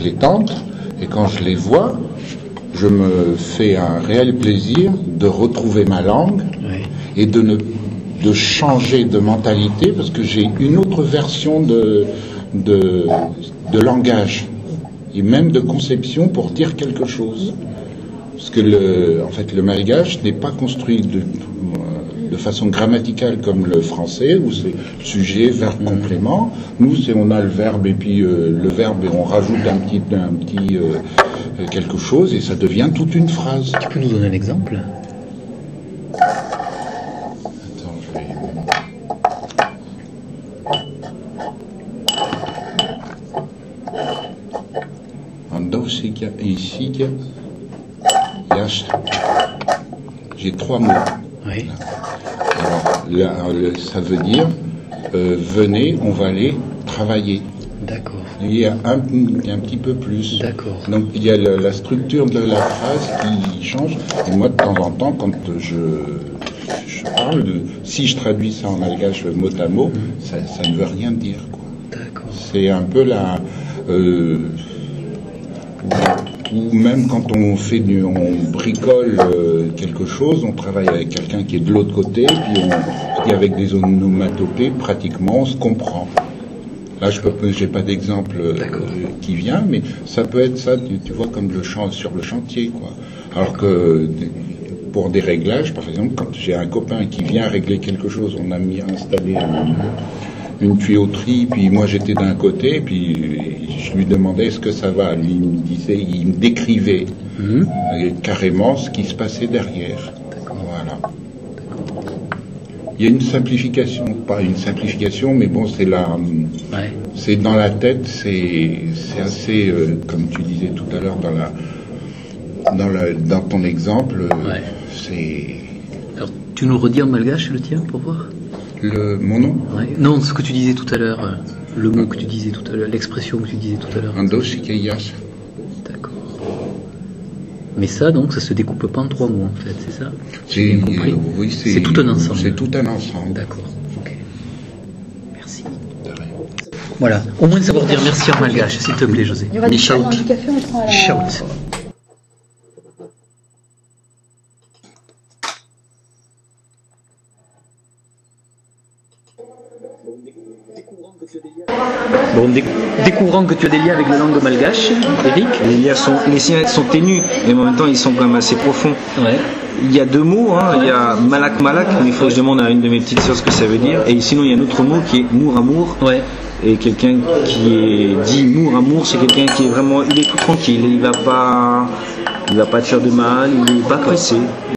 les tantes, et quand je les vois, je me fais un réel plaisir de retrouver ma langue et de changer de mentalité, parce que j'ai une autre version de langage et même de conception pour dire quelque chose. Parce que le malgache n'est pas construit de façon grammaticale comme le français, où c'est sujet, verbe, complément. Nous, on a le verbe et puis le verbe, et on rajoute un petit quelque chose et ça devient toute une phrase. Tu peux nous donner un exemple? Attends, je vais... Andosiga et Isiga, j'ai 3 mots. Oui. Alors, ça veut dire venez, on va aller travailler. D'accord. Il y a un petit peu plus. D'accord. Donc il y a la structure de la phrase qui change. Et moi, de temps en temps, quand je parle, si je traduis ça en malgache mot à mot, ça ne veut rien dire, quoi. D'accord. C'est un peu ou même quand on bricole quelque chose, on travaille avec quelqu'un qui est de l'autre côté, puis avec des onomatopées, pratiquement, on se comprend. Là, j'ai pas d'exemple qui vient, mais ça peut être ça, tu vois, comme sur le chantier, quoi. Alors que pour des réglages, par exemple, quand j'ai un copain qui vient régler quelque chose, on a installé une tuyauterie, puis moi j'étais d'un côté, puis je lui demandais est-ce que ça va. Lui, il me décrivait carrément ce qui se passait derrière. Voilà. Il y a une simplification, pas une simplification, mais bon, c'est c'est dans la tête, c'est assez, comme tu disais tout à l'heure dans ton exemple, c'est... Alors, tu nous redis en malgache le tien pour voir? Mon nom? Non, ce que tu disais tout à l'heure, le mot que tu disais tout à l'heure, l'expression que tu disais tout à l'heure. Andosiga. D'accord. Mais ça, donc, ça se découpe pas en 3 mots, en fait, c'est ça? J'ai bien compris. Oui, c'est tout un ensemble. C'est tout un ensemble. D'accord. Ok. Merci. De rien. Voilà. Au moins de savoir dire merci en malgache, s'il te plaît, José. Il y aura du café, on prend la... Shout. Bon, découvrant que tu as des liens avec la langue malgache, Eric. Les siens sont ténus, et en même temps ils sont quand même assez profonds. Ouais. Il y a 2 mots, il y a malak, mais il faut que je demande à une de mes petites sœurs ce que ça veut dire. Et sinon il y a un autre mot qui est mour. Ouais. Et quelqu'un qui est dit mour, c'est quelqu'un qui est vraiment, il est tout tranquille, il va pas te faire de mal, il est pas pressé.